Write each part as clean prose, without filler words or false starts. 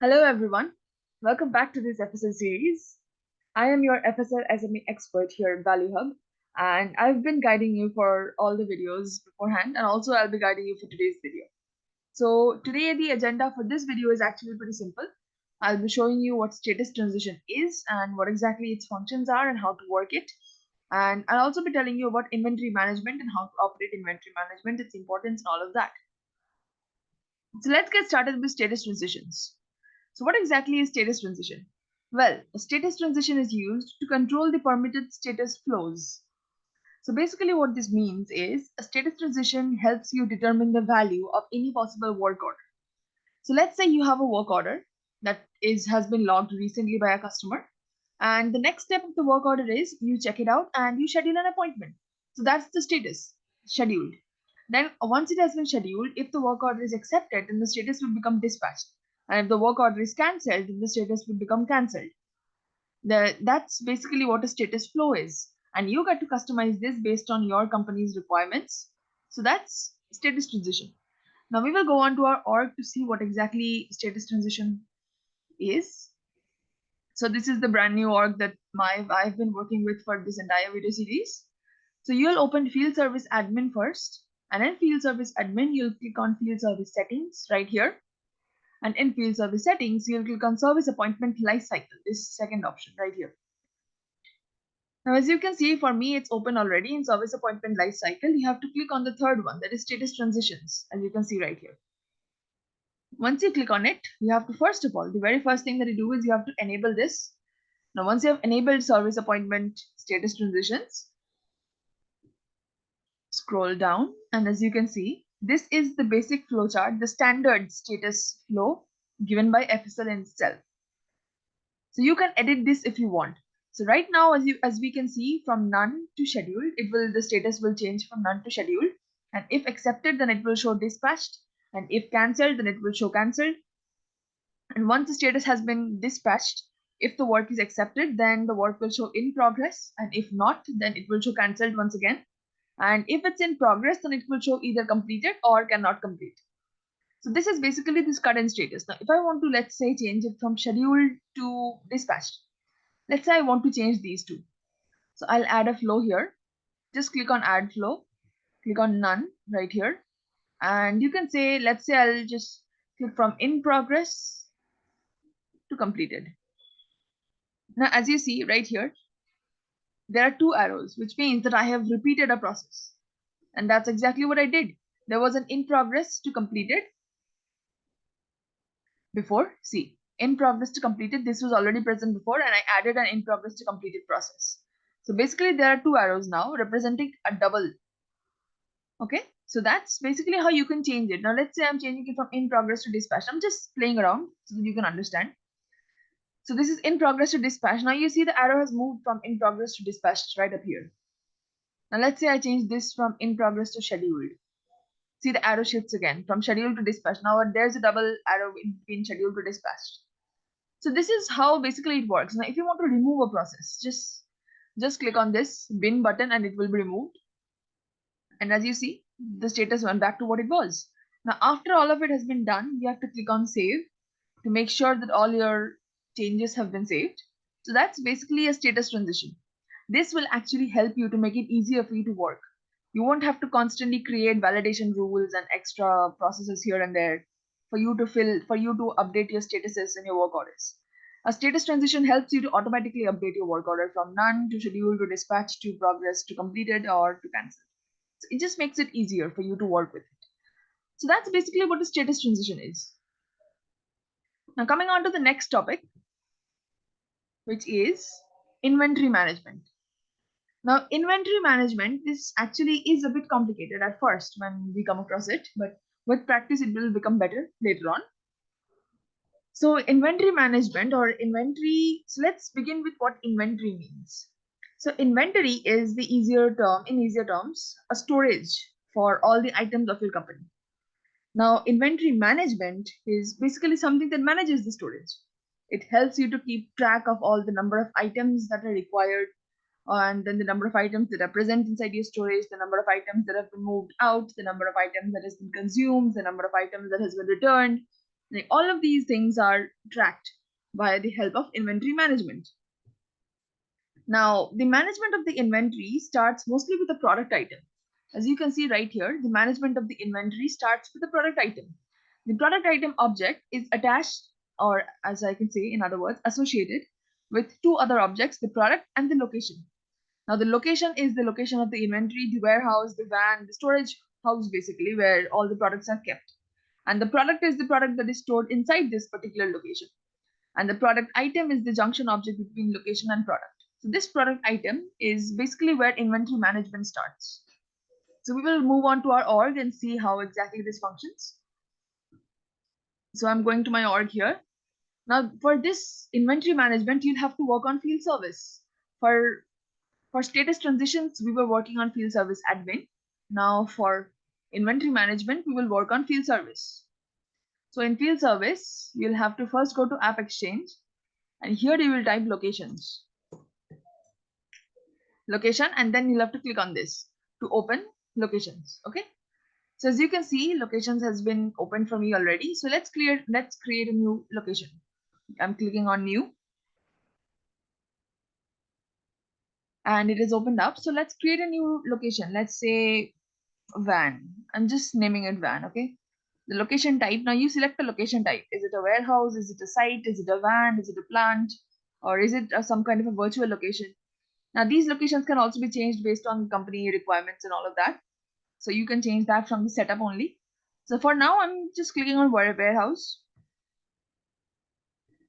Hello everyone, welcome back to this FSL series. I am your FSL SME expert here at Value Hub, and I've been guiding you for all the videos beforehand, and also I'll be guiding you for today's video. So today the agenda for this video is actually pretty simple. I'll be showing you what status transition is and what exactly its functions are and how to work it. And I'll also be telling you about inventory management and how to operate inventory management, its importance and all of that. So let's get started with status transitions. So what exactly is status transition? Well, a status transition is used to control the permitted status flows. So basically what this means is a status transition helps you determine the value of any possible work order. So let's say you have a work order that has been logged recently by a customer, and the next step of the work order is you check it out and you schedule an appointment. So that's the status, scheduled. Then once it has been scheduled, if the work order is accepted, then the status will become dispatched. And if the work order is cancelled, then the status will become cancelled. That's basically what a status flow is. And you get to customize this based on your company's requirements. So that's status transition. Now we will go on to our org to see what exactly status transition is. So this is the brand new org that I've been working with for this entire video series. So you'll open field service admin first, and in field service admin, you'll click on field service settings right here. And in field service settings, you'll click on service appointment lifecycle, this second option right here. Now, as you can see, for me, it's open already in service appointment lifecycle. You have to click on the third one, that is status transitions, as you can see right here. Once you click on it, you have to, first of all, the very first thing that you do is you have to enable this. Now, once you have enabled service appointment status transitions, scroll down, and as you can see, this is the basic flowchart, the standard status flow given by FSL in itself. So you can edit this if you want. So right now, as we can see, from none to scheduled, the status will change from none to scheduled. And if accepted, then it will show dispatched. And if cancelled, then it will show cancelled. And once the status has been dispatched, if the work is accepted, then the work will show in progress. And if not, then it will show cancelled once again. And if it's in progress, then it will show either completed or cannot complete. So this is basically this current status. Now, if I want to, let's say, change it from scheduled to dispatched, let's say I want to change these two. So I'll add a flow here. Just click on add flow, click on none right here. And you can say, let's say I'll just click from in progress to completed. Now, as you see right here, there are two arrows, which means that I have repeated a process. And that's exactly what I did. There was an in progress to completed before. See, in progress to completed, this was already present before, and I added an in progress to completed process. So basically, there are two arrows now representing a double. Okay, so that's basically how you can change it. Now, let's say I'm changing it from in progress to dispatch. I'm just playing around so that you can understand. So this is in progress to dispatch. Now you see the arrow has moved from in progress to dispatched right up here. Now let's say I change this from in progress to scheduled. See the arrow shifts again from scheduled to dispatch. Now there's a double arrow in between scheduled to dispatched. So this is how basically it works. Now if you want to remove a process, just click on this bin button and it will be removed. And as you see, the status went back to what it was. Now after all of it has been done, you have to click on save to make sure that all your changes have been saved. So that's basically a status transition. This will actually help you to make it easier for you to work. You won't have to constantly create validation rules and extra processes here and there for you to update your statuses and your work orders. A status transition helps you to automatically update your work order from none to schedule to dispatch to progress to completed or to cancel. So it just makes it easier for you to work with it. So that's basically what a status transition is. Now coming on to the next topic, which is inventory management. Now, inventory management, this actually is a bit complicated at first when we come across it, but with practice, it will become better later on. So, inventory management or inventory, so let's begin with what inventory means. So, inventory is the in easier terms, a storage for all the items of your company. Now, inventory management is basically something that manages the storage. It helps you to keep track of all the number of items that are required, and then the number of items that are present inside your storage, the number of items that have been moved out, the number of items that has been consumed, the number of items that has been returned, Like all of these things are tracked by the help of inventory management. Now, the management of the inventory starts mostly with a product item. As you can see right here, the management of the inventory starts with a product item. The product item object is attached, or as I can say, in other words, associated with two other objects, the product and the location. Now, the location is the location of the inventory, the warehouse, the van, the storage house, basically, where all the products are kept. And the product is the product that is stored inside this particular location. And the product item is the junction object between location and product. So this product item is basically where inventory management starts. So we will move on to our org and see how exactly this functions. So I'm going to my org here. Now for this inventory management, you'll have to work on field service. For status transitions, we were working on field service admin. Now for inventory management, we will work on field service. So in field service, you'll have to first go to App Exchange, and here you will type locations. Location, and then you'll have to click on this to open locations. Okay. So as you can see, locations has been opened for me already. So let's create a new location. I'm clicking on new, and it is opened up. So let's create a new location. Let's say van. I'm just naming it van. Okay. The location type. Now you select the location type. Is it a warehouse? Is it a site? Is it a van? Is it a plant? Or is it some kind of a virtual location? Now these locations can also be changed based on company requirements and all of that. So you can change that from the setup only. So for now, I'm just clicking on warehouse,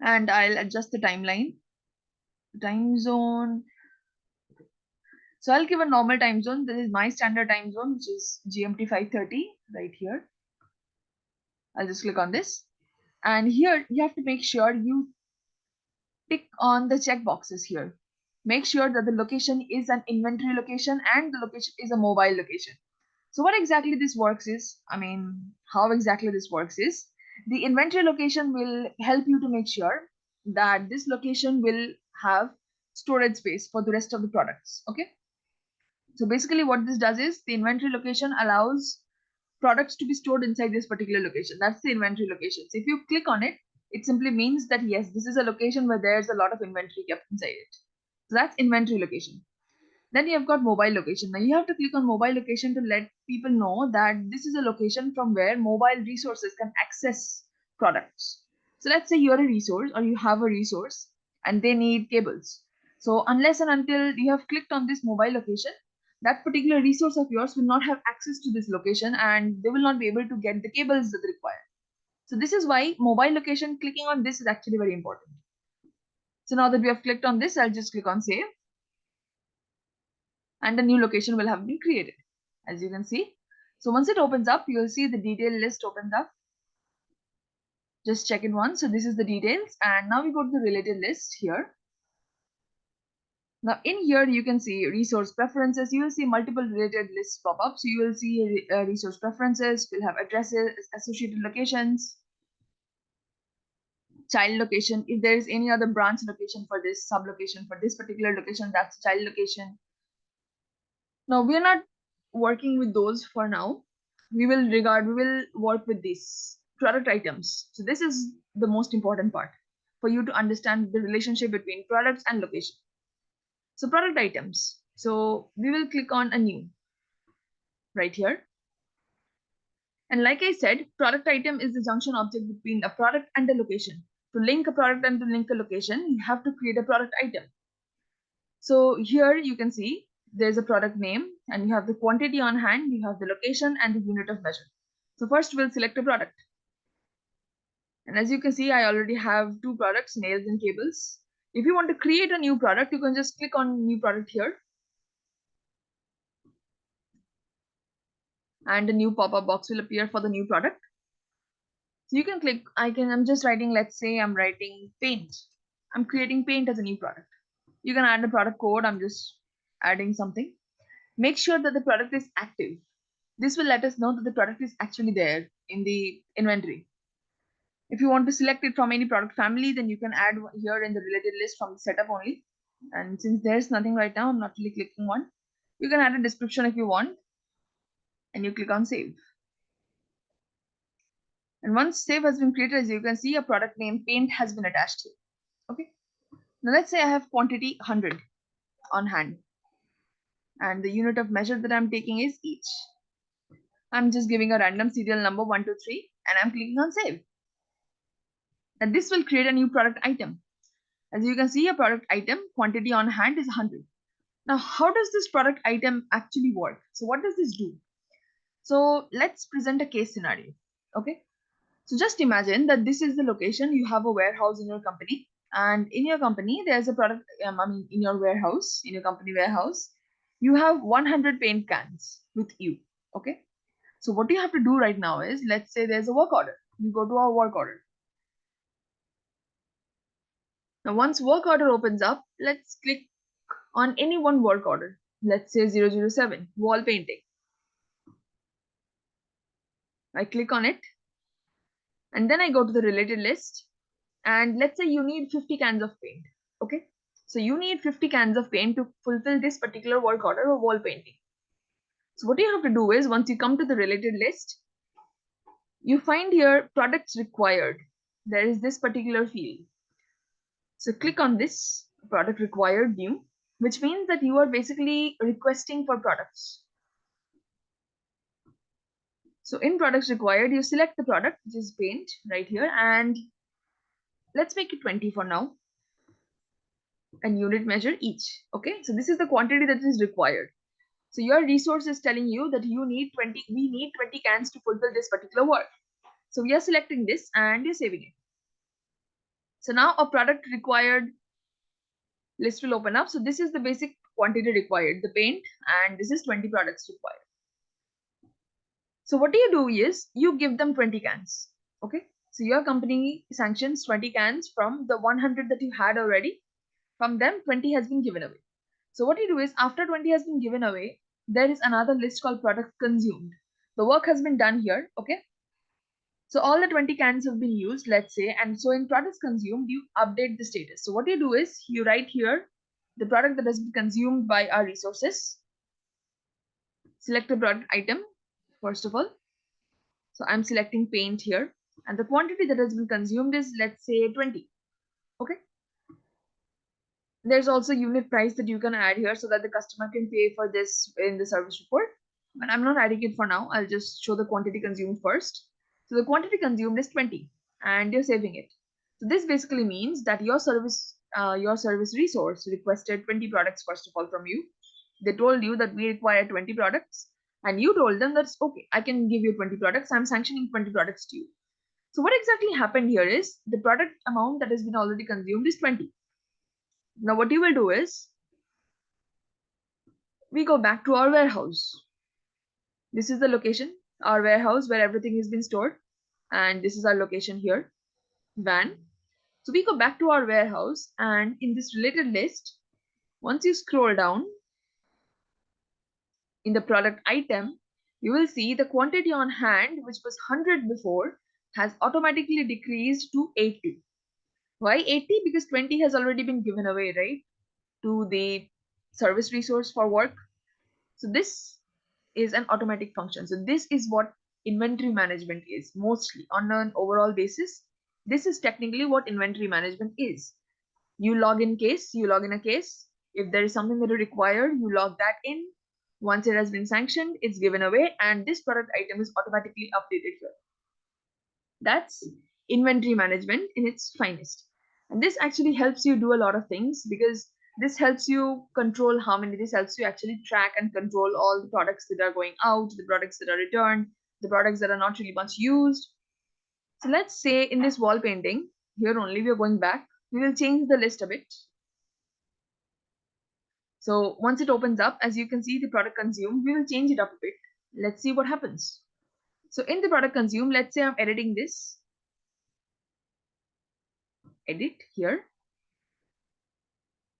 and I'll adjust the timeline, time zone. So I'll give a normal time zone. This is my standard time zone, which is GMT 5:30 right here. I'll just click on this. And here you have to make sure you tick on the check boxes here. Make sure that the location is an inventory location and the location is a mobile location. So what exactly this works is, how exactly this works is, the inventory location will help you to make sure that this location will have storage space for the rest of the products. Okay. So basically what this does is the inventory location allows products to be stored inside this particular location. That's the inventory location. So if you click on it, it simply means that yes, this is a location where there's a lot of inventory kept inside it. So that's inventory location. Then you have got mobile location. Now you have to click on mobile location to let people know that this is a location from where mobile resources can access products. So let's say you're a resource or you have a resource and they need cables. So unless and until you have clicked on this mobile location, that particular resource of yours will not have access to this location and they will not be able to get the cables that they require. So this is why mobile location, clicking on this is actually very important. So now that we have clicked on this, I'll just click on save, and a new location will have been created, as you can see. So once it opens up, you'll see the detail list opens up. Just check it once. So this is the details, and now we go to the related list here. Now in here you can see resource preferences. You will see multiple related lists pop up. So you will see resource preferences, will have addresses, associated locations, child location. If there is any other branch location for this, sub location for this particular location, that's child location. Now we are not working with those for now. We will work with these product items. So this is the most important part for you to understand the relationship between products and location. So product items. So we will click on a new right here. And like I said, product item is the junction object between a product and a location. To link a product and to link a location, you have to create a product item. So here you can see there's a product name and you have the quantity on hand, you have the location and the unit of measure. So first we'll select a product. And as you can see, I already have two products, nails and cables. If you want to create a new product, you can just click on new product here. And a new pop-up box will appear for the new product. So you can click, I'm just writing, let's say I'm writing paint. I'm creating paint as a new product. You can add a product code. I'm just adding something. Make sure that the product is active. This will let us know that the product is actually there in the inventory. If you want to select it from any product family, then you can add here in the related list from the setup only. And since there's nothing right now, I'm not really clicking one. You can add a description if you want, and you click on save. And once save has been created, as you can see, a product name paint has been attached here. Okay. Now let's say I have quantity 100 on hand, and the unit of measure that I'm taking is each. I'm just giving a random serial number 123 and I'm clicking on save. And this will create a new product item. As you can see, a product item quantity on hand is 100. Now, how does this product item actually work? So what does this do? So let's present a case scenario. Okay. So just imagine that this is the location. You have a warehouse in your company, and in your company, there's a product. In your warehouse, in your company warehouse, you have 100 paint cans with you. Okay. So what you have to do right now is, let's say there's a work order. You go to our work order. Now, once work order opens up, let's click on any one work order. Let's say 007, wall painting. I click on it, and then I go to the related list, and let's say you need 50 cans of paint. Okay, so you need 50 cans of paint to fulfill this particular work order of wall painting. So what you have to do is, once you come to the related list, you find here products required. There is this particular field. So click on this product required new, which means that you are basically requesting for products. So in products required, you select the product, which is paint right here, and let's make it 20 for now, and unit measure each. Okay, so this is the quantity that is required. So your resource is telling you that we need 20 cans to fulfill this particular work. So we are selecting this and you're saving it. So now a product required list will open up. So this is the basic quantity required, the paint, and this is 20 products required. So what you do is you give them 20 cans. Okay. So your company sanctions 20 cans from the 100 that you had already. From them, 20 has been given away. So what you do is, after 20 has been given away, there is another list called product consumed. The work has been done here. Okay. So all the 20 cans have been used, let's say, and so in products consumed, you update the status. So what you do is you write here the product that has been consumed by our resources. Select the product item, first of all. So I'm selecting paint here, and the quantity that has been consumed is, let's say, 20. Okay. There's also unit price that you can add here so that the customer can pay for this in the service report. But I'm not adding it for now. I'll just show the quantity consumed first. So the quantity consumed is 20 and you're saving it. So this basically means that your service resource requested 20 products first of all from you. They told you that we require 20 products and you told them that's okay, I can give you 20 products. I'm sanctioning 20 products to you. So what exactly happened here is the product amount that has been already consumed is 20. Now what you will do is we go back to our warehouse. This is the location, our warehouse where everything has been stored. And this is our location here, van. So we go back to our warehouse and in this related list, once you scroll down in the product item, you will see the quantity on hand, which was 100 before, has automatically decreased to 80. Why 80? Because 20 has already been given away, right, to the service resource for work. So this is an automatic function. So this is what inventory management is mostly on an overall basis. This is technically what inventory management is. You log in a case. If there is something that you require, you log that in. Once it has been sanctioned, it's given away and this product item is automatically updated here. That's inventory management in its finest. And this actually helps you do a lot of things because this helps you control how many, this helps you actually track and control all the products that are going out, the products that are returned, the products that are not really much used. So let's say in this wall painting, here only we are going back, we will change the list a bit. So once it opens up, as you can see the product consumed, we will change it up a bit. Let's see what happens. So in the product consumed, let's say I'm editing this. Edit here.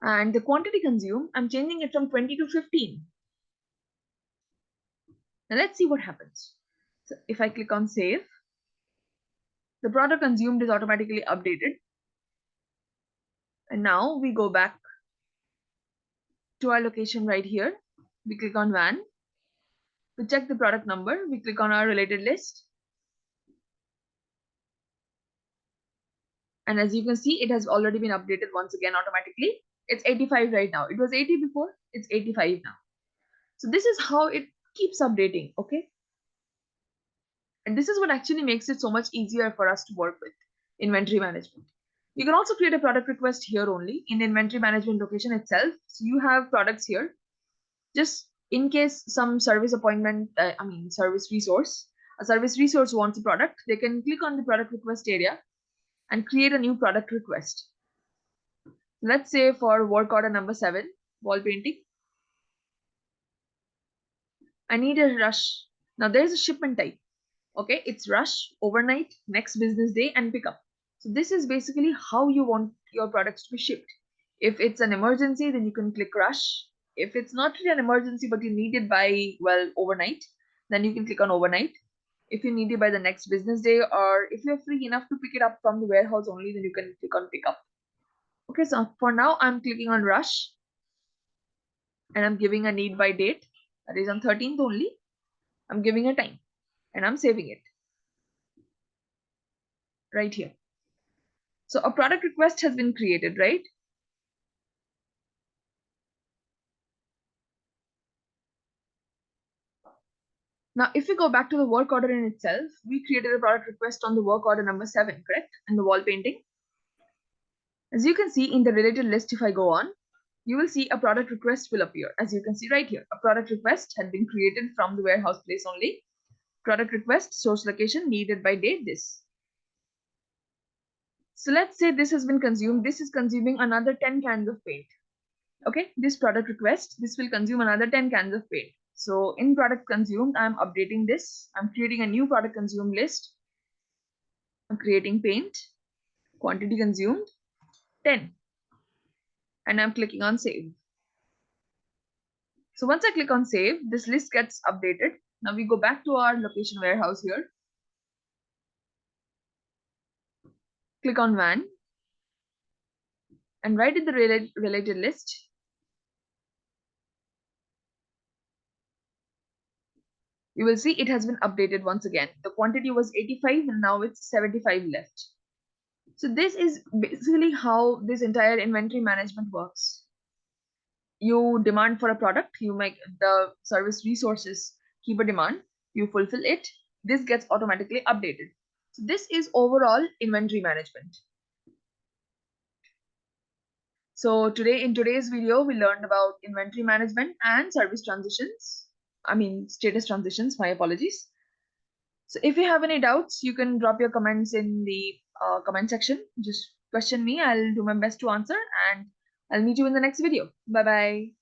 And the quantity consumed, I'm changing it from 20 to 15. Now let's see what happens. So if I click on save, the product consumed is automatically updated. And now we go back to our location right here. We click on van. To check the product number, we click on our related list. And as you can see, it has already been updated once again automatically. It's 85 right now. It was 80 before, it's 85 now. So this is how it keeps updating, okay? And this is what actually makes it so much easier for us to work with inventory management. You can also create a product request here only in inventory management location itself. So you have products here. Just in case some service appointment, service resource, a service resource wants a product, they can click on the product request area and create a new product request. Let's say for work order number 7, wall painting, I need a rush. Now there's a shipment type. Okay, it's rush, overnight, next business day, and pickup. So this is basically how you want your products to be shipped. If it's an emergency, then you can click rush. If it's not really an emergency, but you need it by, well, overnight, then you can click on overnight. If you need it by the next business day, or if you're free enough to pick it up from the warehouse only, then you can click on pickup. Okay, so for now, I'm clicking on rush and I'm giving a need by date. That is on 13th only. I'm giving a time and I'm saving it right here. So a product request has been created, right? Now, if we go back to the work order in itself, we created a product request on the work order number 7, correct? And the wall painting. As you can see in the related list, if I go on, you will see a product request will appear. As you can see right here, a product request had been created from the warehouse place only. Product request, source location, needed by date, this. So let's say this has been consumed. This is consuming another 10 cans of paint. Okay, this product request, this will consume another 10 cans of paint. So in product consumed, I'm updating this. I'm creating a new product consumed list. I'm creating paint, quantity consumed, 10. And I'm clicking on save. So once I click on save, this list gets updated. Now we go back to our location warehouse here. Click on van. And right in the related list, you will see it has been updated once again. The quantity was 85 and now it's 75 left. So this is basically how this entire inventory management works. You demand for a product, you make the service resources keep a demand, you fulfill it, this gets automatically updated. So this is overall inventory management. So in today's video, we learned about inventory management and service transitions. Status transitions, my apologies. So if you have any doubts, you can drop your comments in the comment section. Just question me, I'll do my best to answer, and I'll meet you in the next video. Bye-bye.